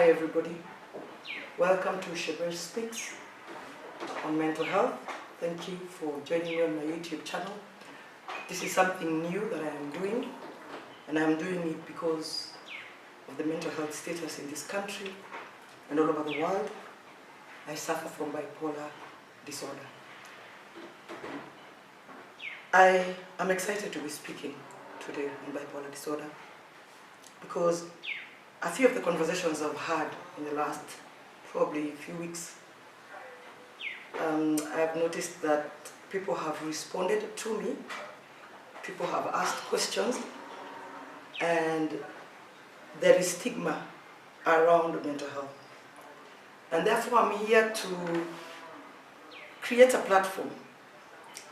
Hi everybody, welcome to Shebesh Speaks on mental health. Thank you for joining me on my YouTube channel. This is something new that I am doing, and I'm doing it because of the mental health status in this country and all over the world. I suffer from bipolar disorder. I am excited to be speaking today on bipolar disorder because a few of the conversations I've had in the last probably few weeks, I've noticed that people have responded to me, people have asked questions, and there is stigma around mental health. And therefore I'm here to create a platform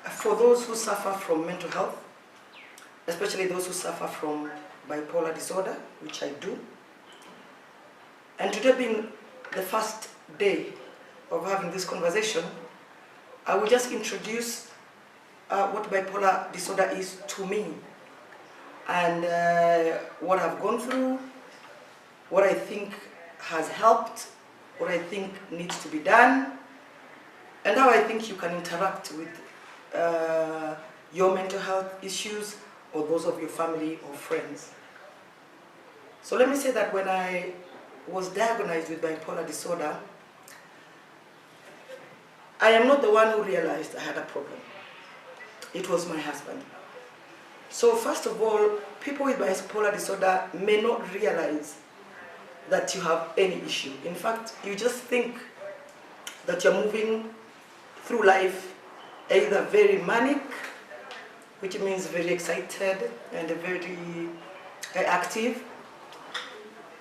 for those who suffer from mental health, especially those who suffer from bipolar disorder, which I do. And today being the first day of having this conversation, I will just introduce what bipolar disorder is to me, and what I've gone through, what I think has helped, what I think needs to be done, and how I think you can interact with your mental health issues or those of your family or friends. So let me say that when I was diagnosed with bipolar disorder, I am not the one who realized I had a problem. It was my husband. So first of all, people with bipolar disorder may not realize that you have any issue. In fact, you just think that you're moving through life either very manic, which means very excited and very active,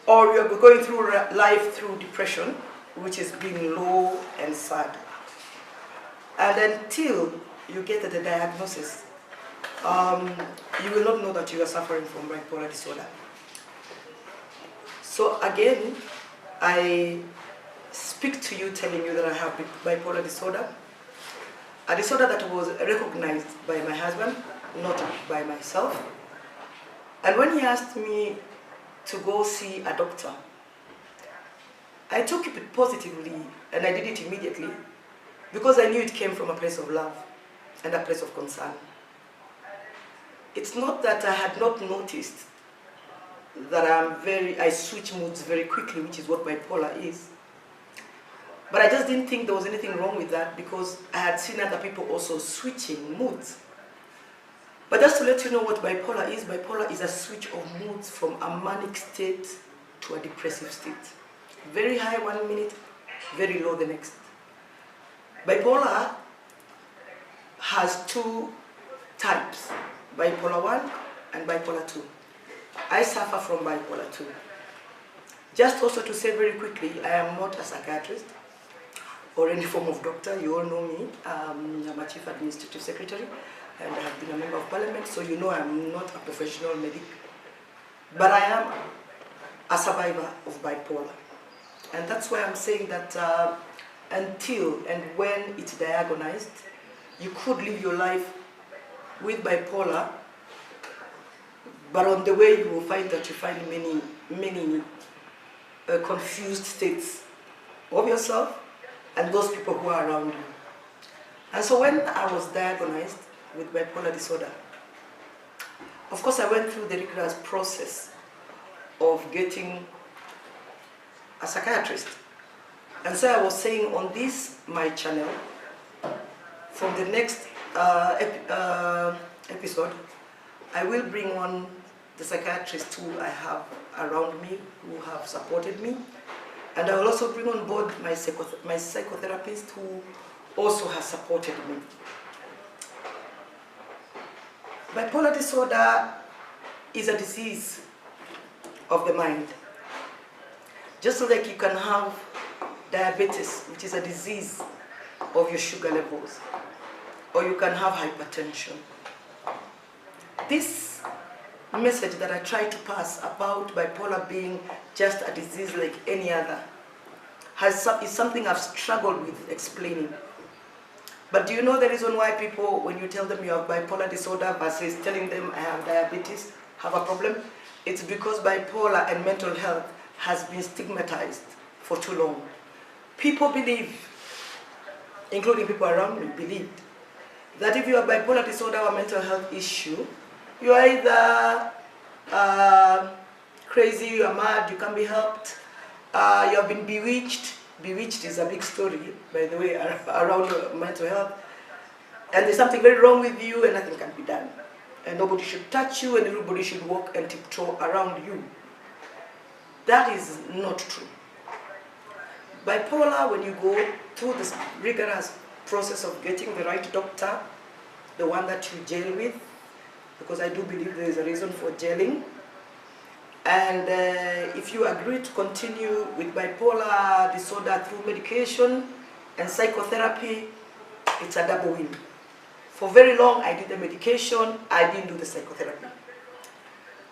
or you're going through life through depression, which is being low and sad. And until you get the diagnosis, you will not know that you are suffering from bipolar disorder. So again, I speak to you telling you that I have bipolar disorder, a disorder that was recognized by my husband, not by myself. And when he asked me to go see a doctor, I took it positively, and I did it immediately because I knew it came from a place of love and a place of concern. It's not that I had not noticed that I switch moods very quickly, which is what bipolar is. But I just didn't think there was anything wrong with that because I had seen other people also switching moods. But just to let you know what bipolar is a switch of moods from a manic state to a depressive state. Very high 1 minute, very low the next. Bipolar has two types, bipolar 1 and bipolar 2. I suffer from bipolar 2. Just also to say very quickly, I am not a psychiatrist or any form of doctor. You all know me. I'm a chief administrative secretary, and I have been a member of parliament, so you know I'm not a professional medic. But I am a survivor of bipolar. And that's why I'm saying that until and when it's diagnosed, you could live your life with bipolar, but on the way you will find that you find many confused states of yourself and those people who are around you. And so when I was diagnosed with bipolar disorder, of course I went through the rigorous process of getting a psychiatrist. And so I was saying on this, my channel, from the next episode, I will bring on the psychiatrists who I have around me, who have supported me. And I will also bring on board my psychotherapist who also has supported me. Bipolar disorder is a disease of the mind. Just like you can have diabetes, which is a disease of your sugar levels, or you can have hypertension. This message that I try to pass about bipolar being just a disease like any other is something I've struggled with explaining. But do you know the reason why people, when you tell them you have bipolar disorder versus telling them I have diabetes, have a problem? It's because bipolar and mental health has been stigmatized for too long. People believe, including people around me, believed that if you have bipolar disorder or mental health issue, you are either crazy, you are mad, you can't be helped, you have been bewitched. Bewitched is a big story, by the way, around mental health. And there's something very wrong with you and nothing can be done. And nobody should touch you and everybody should walk and tiptoe around you. That is not true. Bipolar, when you go through this rigorous process of getting the right doctor, the one that you jail with, because I do believe there is a reason for jailing, and if you agree to continue with bipolar disorder through medication and psychotherapy, it's a double win. For very long, I did the medication, I didn't do the psychotherapy.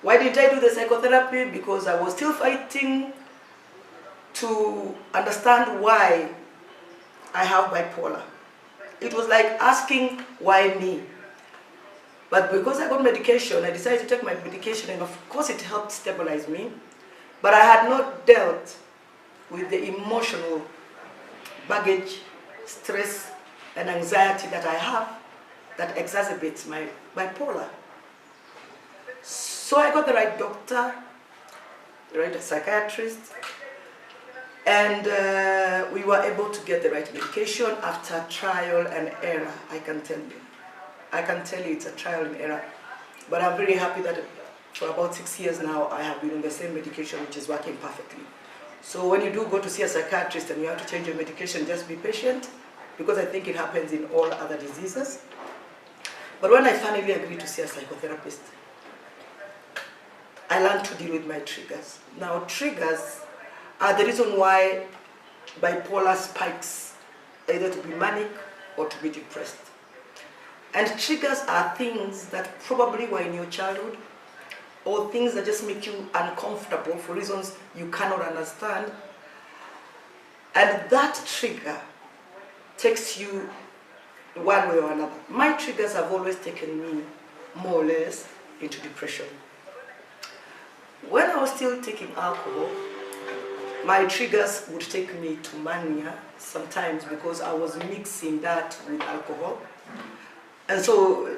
Why didn't I do the psychotherapy? Because I was still fighting to understand why I have bipolar. It was like asking, why me? But because I got medication, I decided to take my medication, and of course it helped stabilize me. But I had not dealt with the emotional baggage, stress, and anxiety that I have that exacerbates my bipolar. So I got the right doctor, the right psychiatrist, and we were able to get the right medication after trial and error, I can tell you. I can tell you it's a trial and error. But I'm very happy that for about 6 years now, I have been on the same medication, which is working perfectly. So when you do go to see a psychiatrist and you have to change your medication, just be patient, because I think it happens in all other diseases. But when I finally agreed to see a psychotherapist, I learned to deal with my triggers. Now, triggers are the reason why bipolar spikes, either to be manic or to be depressed. And triggers are things that probably were in your childhood, or things that just make you uncomfortable for reasons you cannot understand. And that trigger takes you one way or another. My triggers have always taken me, more or less, into depression. When I was still taking alcohol, my triggers would take me to mania sometimes, because I was mixing that with alcohol. And so,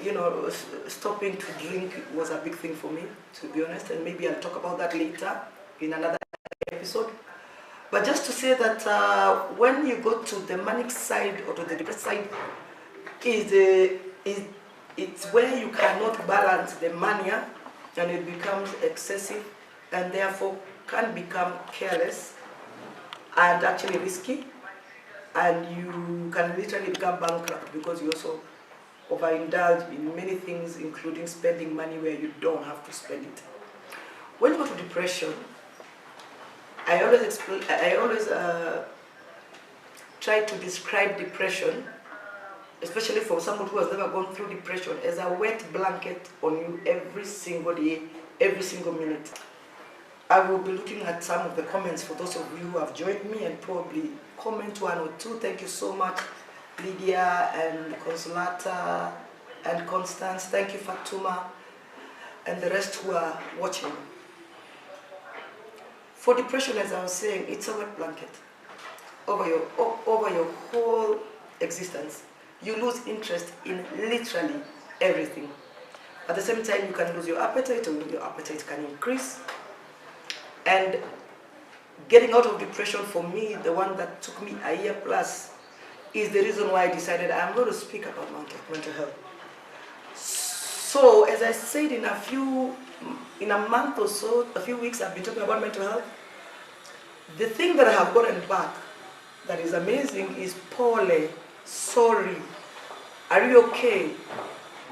you know, stopping to drink was a big thing for me, to be honest, and maybe I'll talk about that later in another episode. But just to say that when you go to the manic side or to the depressed side, it's where you cannot balance the mania, and it becomes excessive, and therefore can become careless and actually risky, and you can literally become bankrupt because you also overindulge in many things, including spending money where you don't have to spend it. When you go to depression, I always try to describe depression, especially for someone who has never gone through depression, as a wet blanket on you every single day, every single minute. I will be looking at some of the comments for those of you who have joined me, and probably comment one or two. Thank you so much, Lydia and Consolata and Constance. Thank you, Fatuma, and the rest who are watching. For depression, as I was saying, it's a wet blanket over your whole existence. You lose interest in literally everything. At the same time, you can lose your appetite, or your appetite can increase. And getting out of depression, for me, the one that took me a year plus, is the reason why I decided I'm going to speak about mental health. So, as I said, in a month or so, a few weeks, I've been talking about mental health. The thing that I have gotten back that is amazing is, Paule, sorry, are you okay?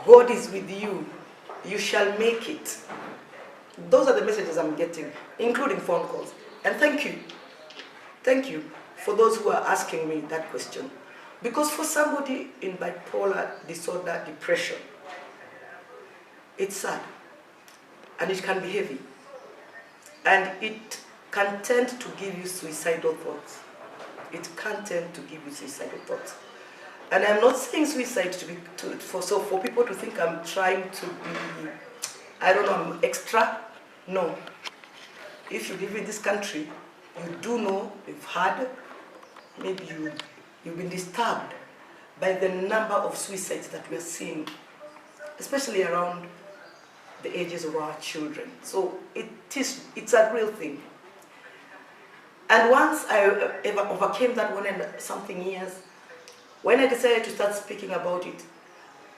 God is with you. You shall make it. Those are the messages I'm getting, including phone calls. And thank you. Thank you for those who are asking me that question. Because for somebody in bipolar disorder, depression, it's sad. And it can be heavy. And it can tend to give you suicidal thoughts. It can tend to give you suicidal thoughts. And I'm not saying suicide for people to think I'm trying to be, I don't know, I'm extra. No. if you live in this country, you do know, you've heard, maybe you've been disturbed by the number of suicides that we are seeing, especially around the ages of our children. So it's a real thing. And once I overcame that 1 and something years, when I decided to start speaking about it,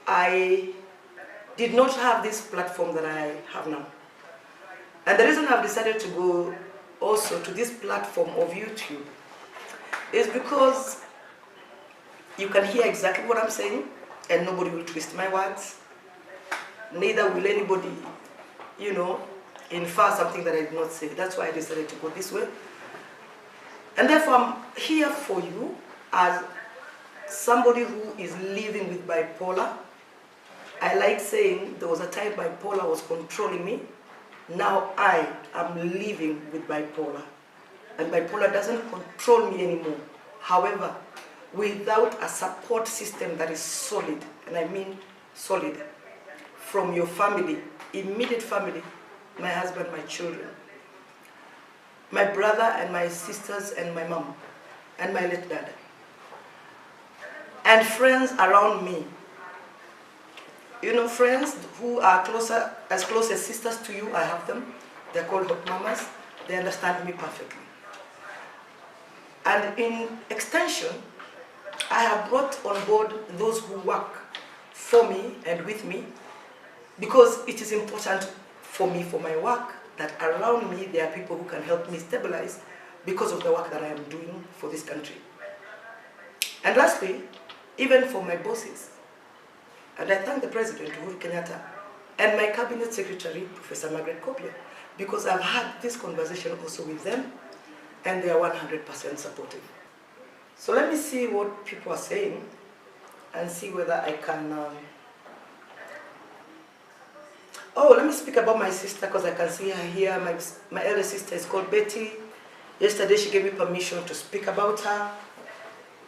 I did not have this platform that I have now. And the reason I've decided to go also to this platform of YouTube is because you can hear exactly what I'm saying and nobody will twist my words. Neither will anybody, infer something that I did not say. That's why I decided to go this way. And therefore I'm here for you as somebody who is living with bipolar. I like saying there was a time bipolar was controlling me. Now I am living with bipolar. And bipolar doesn't control me anymore. However, without a support system that is solid, and I mean solid, from your family, immediate family, my husband, my children, my brother and my sisters and my mom, and my late dad, and friends around me. Friends who are as close as sisters to you, I have them. They're called hot mamas. They understand me perfectly. And in extension, I have brought on board those who work for me and with me, because it is important for me, for my work, that around me there are people who can help me stabilize because of the work that I am doing for this country. And lastly, even for my bosses, and I thank the President, Uhuru Kenyatta, and my Cabinet Secretary, Professor Margaret Kopia, because I've had this conversation also with them, and they are 100% supportive. So let me see what people are saying, and see whether I can... Oh, let me speak about my sister, because I can see her here. My elder sister is called Betty. Yesterday she gave me permission to speak about her.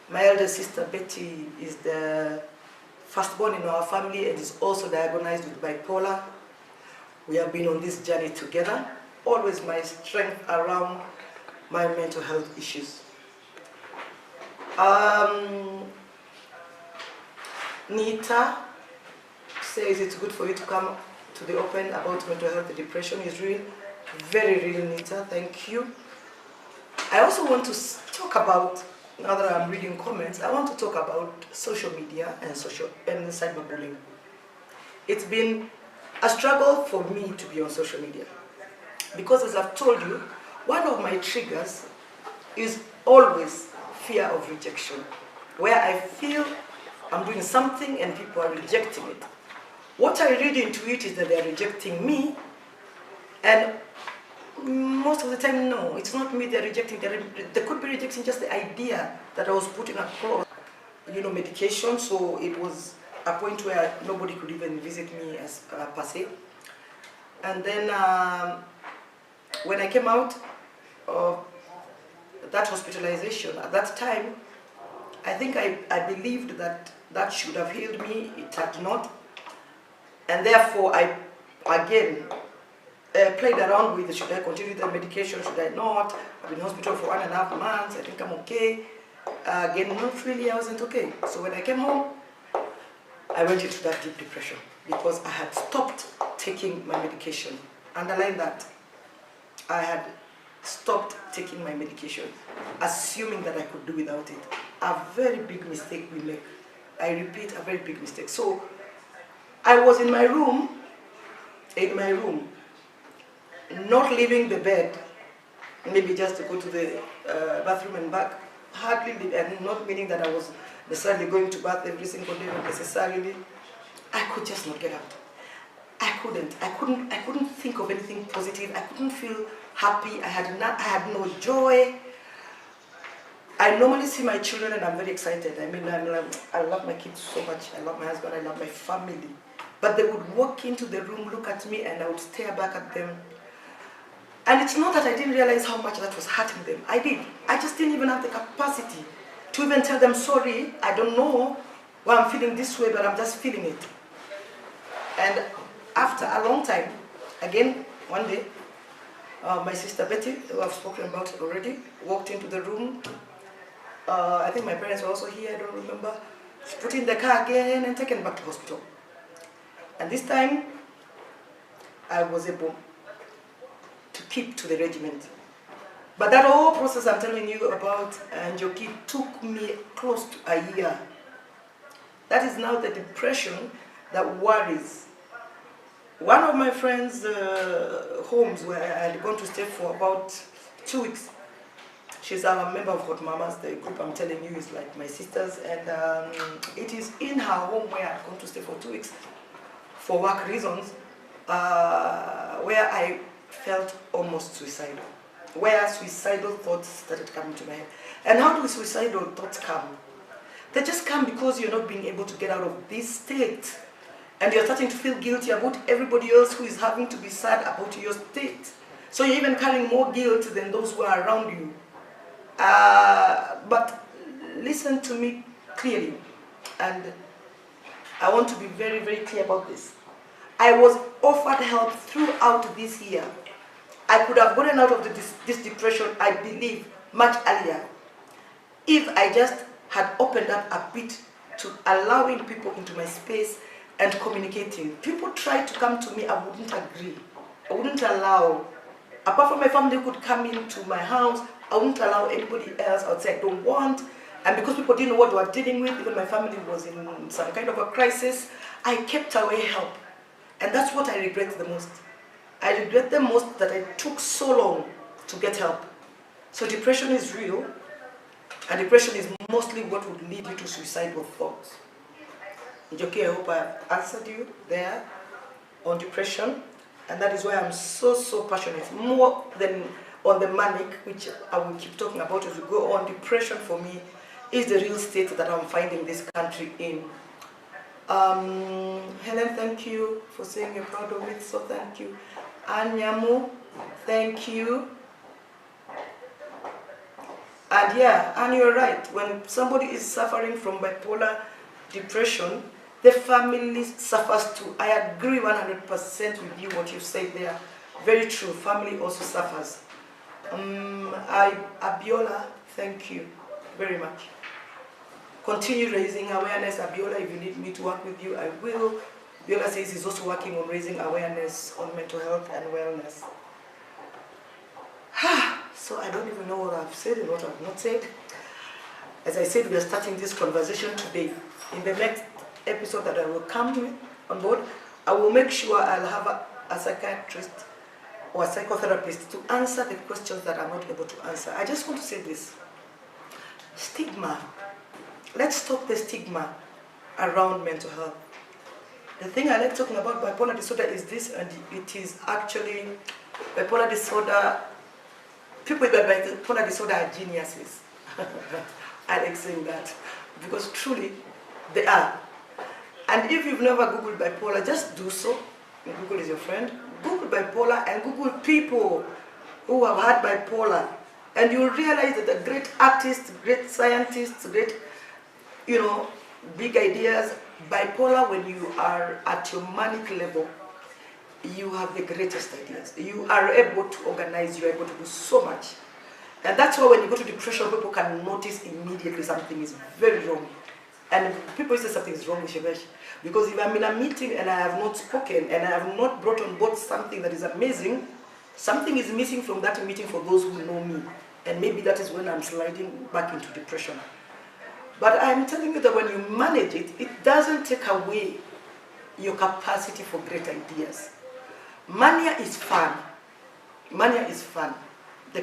My elder sister Betty is the firstborn in our family and is also diagnosed with bipolar. We have been on this journey together. Always my strength around my mental health issues. Nita says it's good for you to come to the open about mental health and depression. Is real, very real, Nita. Thank you. I also want to talk about, now that I'm reading comments, I want to talk about social media and cyberbullying. It's been a struggle for me to be on social media, because as I've told you, one of my triggers is always fear of rejection, where I feel I'm doing something and people are rejecting it. What I read into it is that they're rejecting me, and most of the time, no, it's not me they're rejecting. They could be rejecting just the idea that I was putting across, medication. So it was a point where nobody could even visit me as per se. And then when I came out of that hospitalization, at that time, I think I believed that that should have healed me. It had not. And therefore, I, again, played around with, should I continue the medication, should I not? I've been in hospital for 1.5 months, I think I'm okay. Again, not really, I wasn't okay. So when I came home, I went into that deep depression because I had stopped taking my medication. Underline that. I had stopped taking my medication, assuming that I could do without it. A very big mistake we make. I repeat, a very big mistake. So I was in my room, not leaving the bed, maybe just to go to the bathroom and back, hardly leave, and not meaning that I was necessarily going to bath every single day, not necessarily. I could just not get out. I couldn't think of anything positive. I couldn't feel happy. I had no joy. I normally see my children and I'm very excited. I mean, I love my kids so much. I love my husband, I love my family. But they would walk into the room, look at me, and I would stare back at them. And it's not that I didn't realize how much that was hurting them. I did. I just didn't even have the capacity to even tell them, sorry, I don't know why I'm feeling this way, but I'm just feeling it. And after a long time, again, one day, My sister Betty, who I've spoken about already, walked into the room. I think my parents were also here, I don't remember. She's put in the car again and taken back to hospital. And this time, I was able to keep to the regiment. But that whole process I'm telling you about, Njoki, took me close to a year. That is now the depression that worries. One of my friends' homes where I had gone to stay for about 2 weeks. She's a member of Hot Mamas, the group I'm telling you is like my sisters, and it is in her home where I'd gone to stay for 2 weeks for work reasons, where I felt almost suicidal, where suicidal thoughts started coming to my head. And how do suicidal thoughts come? They just come because you're not being able to get out of this state. And you're starting to feel guilty about everybody else who is having to be sad about your state. So you're even carrying more guilt than those who are around you. But listen to me clearly. And I want to be very, very clear about this. I was offered help throughout this year. I could have gotten out of this depression, I believe, much earlier, if I just had opened up a bit to allowing people into my space and communicating. People tried to come to me, I wouldn't agree. I wouldn't allow. Apart from my family who could come into my house, I wouldn't allow anybody else. I would say I don't want. And because people didn't know what they were dealing with, even my family was in some kind of a crisis, I kept away help. And that's what I regret the most. I regret the most that I took so long to get help. So depression is real, and depression is mostly what would lead you to suicidal thoughts. Njoki, I hope I've answered you there on depression, and that is why I'm so passionate, more than on the manic, which I will keep talking about as we go on. Depression for me is the real state that I'm finding this country in. Helen, thank you for saying you're proud of it, so thank you. Anyamu, thank you. And yeah, and you're right, when somebody is suffering from bipolar depression, the family suffers too. I agree 100% with you, what you said there. Very true, family also suffers. Abiola, thank you very much. Continue raising awareness, Abiola. If you need me to work with you, I will. Abiola says he's also working on raising awareness on mental health and wellness. So I don't even know what I've said and what I've not said. As I said, we are starting this conversation today. In the next episode that I will come on board, I will make sure I'll have a psychiatrist or a psychotherapist to answer the questions that I'm not able to answer. I just want to say this. Stigma. Let's stop the stigma around mental health. The thing I like talking about bipolar disorder is this, and it is actually bipolar disorder. People with bipolar disorder are geniuses. I like saying that because truly they are. And if you've never Googled bipolar, just do so. Google is your friend. Google bipolar and Google people who have had bipolar, and you'll realize that the great artists, great scientists, great, big ideas, bipolar, when you are at your manic level, you have the greatest ideas. You are able to organize, you are able to do so much. And that's why when you go to depression, people can notice immediately something is very wrong. And people say something is wrong with Shebesh. Because if I'm in a meeting and I have not spoken and I have not brought on board something that is amazing, something is missing from that meeting for those who know me. And maybe that is when I'm sliding back into depression. But I'm telling you that when you manage it, it doesn't take away your capacity for great ideas. Mania is fun. Mania is fun. The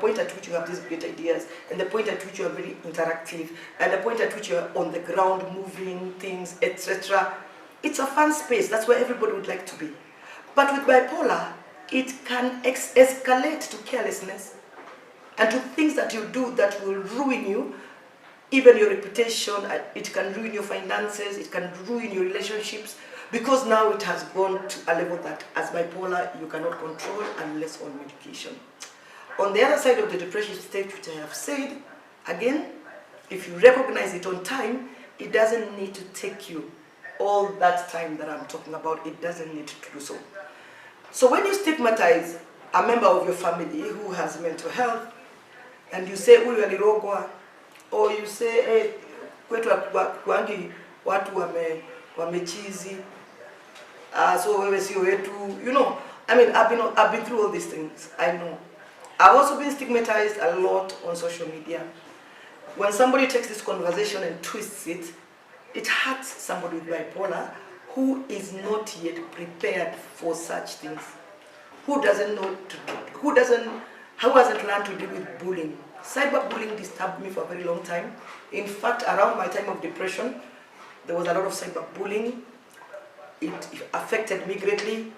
point at which you have these great ideas, and the point at which you are very interactive, and the point at which you are on the ground moving things, etc. It's a fun space. That's where everybody would like to be. But with bipolar, it can escalate to carelessness and to things that you do that will ruin you, even your reputation. It can ruin your finances. It can ruin your relationships, because now it has gone to a level that as bipolar you cannot control unless on medication. On the other side of the depression state, which I have said, again, if you recognize it on time, it doesn't need to take you all that time that I'm talking about. It doesn't need to do so. So when you stigmatize a member of your family who has mental health, and you say huyu alirogwa, or you say hey, kwetu kwangi watu wamechizi, so wewe sio wetu, you know. I mean, I've been through all these things. I know. I've also been stigmatized a lot on social media. When somebody takes this conversation and twists it, it hurts somebody with bipolar who is not yet prepared for such things, who hasn't learned to deal with bullying. Cyberbullying disturbed me for a very long time. In fact, around my time of depression, there was a lot of cyberbullying. It affected me greatly.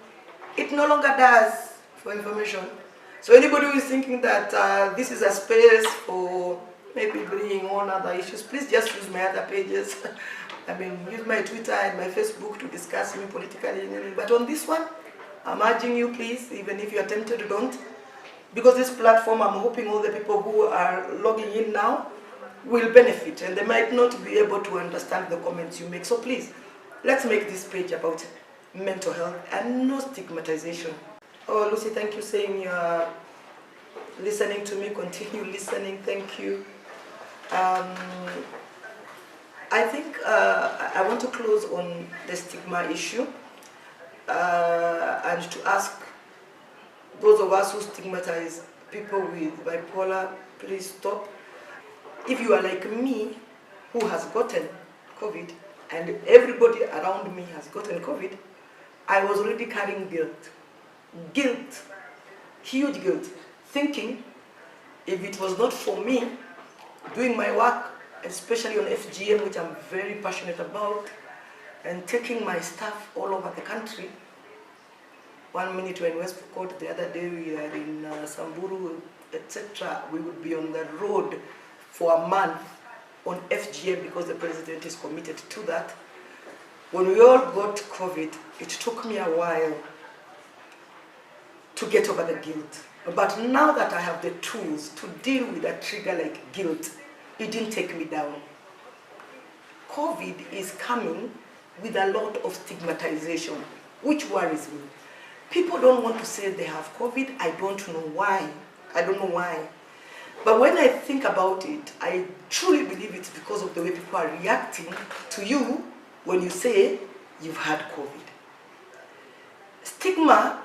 It no longer does, for information. So anybody who is thinking that this is a space for maybe bringing on other issues, please just use my other pages. I mean, use my Twitter and my Facebook to discuss me politically. But on this one, I'm urging you, please, even if you're tempted, don't. Because this platform, I'm hoping all the people who are logging in now will benefit, and they might not be able to understand the comments you make. So please, let's make this page about mental health and no stigmatization. Oh, Lucy, thank you saying you're listening to me. Continue listening. Thank you. I think I want to close on the stigma issue and to ask those of us who stigmatize people with bipolar, please stop. If you are like me, who has gotten COVID, and everybody around me has gotten COVID, I was already carrying guilt. Guilt, huge guilt, thinking if it was not for me doing my work, especially on FGM, which I'm very passionate about, and taking my staff all over the country. 1 minute we're in West Pokot, the other day we are in Samburu, etc. We would be on the road for a month on FGM because the president is committed to that. When we all got COVID, it took me a while to get over the guilt. But now that I have the tools to deal with a trigger like guilt, it didn't take me down. COVID is coming with a lot of stigmatization, which worries me. People don't want to say they have COVID. I don't know why. I don't know why. But when I think about it, I truly believe it's because of the way people are reacting to you when you say you've had COVID. Stigma,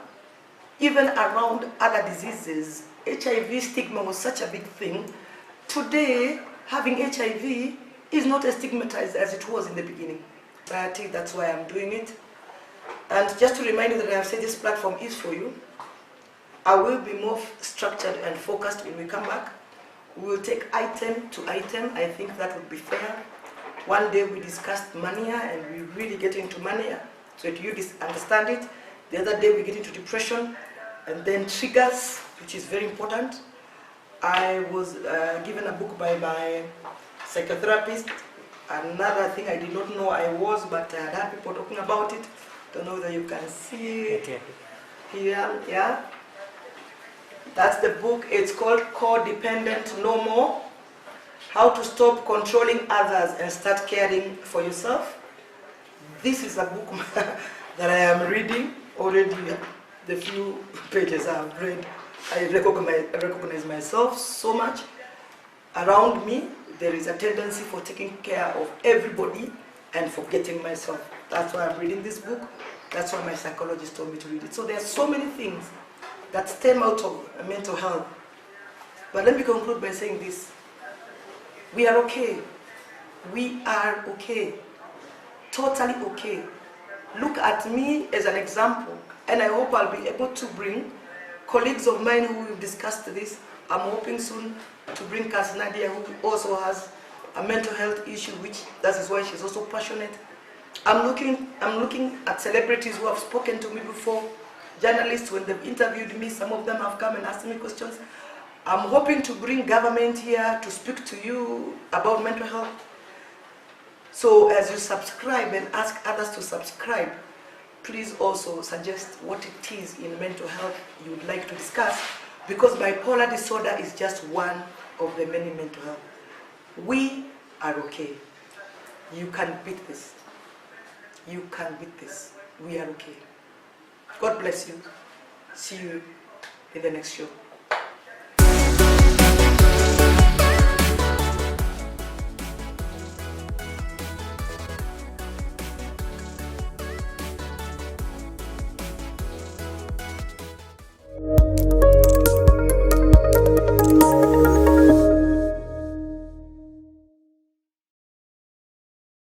even around other diseases, HIV stigma was such a big thing. Today, having HIV is not as stigmatized as it was in the beginning. That's why I'm doing it. And just to remind you that I have said this platform is for you. I will be more structured and focused when we come back. We will take item to item. I think that would be fair. One day we discussed mania and we really get into mania, so that you understand it. The other day we get into depression and then triggers, which is very important. I was given a book by my psychotherapist. Another thing I did not know I was, but I had people talking about it. Don't know whether you can see it here. Yeah, that's the book. It's called Codependent No More: How to Stop Controlling Others and Start Caring for Yourself. This is a book that I am reading already. The few pages I've read, I recognize myself so much. Around me, there is a tendency for taking care of everybody and forgetting myself. That's why I'm reading this book. That's why my psychologist told me to read it. So there are so many things that stem out of mental health. But let me conclude by saying this. We are okay. We are okay. Totally okay. Look at me as an example, and I hope I'll be able to bring colleagues of mine who will discuss this. I'm hoping soon to bring Cass Nadia, who also has a mental health issue, which that is why she's also passionate. I'm looking at celebrities who have spoken to me before, journalists when they've interviewed me. Some of them have come and asked me questions. I'm hoping to bring government here to speak to you about mental health. So as you subscribe and ask others to subscribe, please also suggest what it is in mental health you would like to discuss, because bipolar disorder is just one of the many mental health. We are okay. You can beat this. You can beat this. We are okay. God bless you. See you in the next show.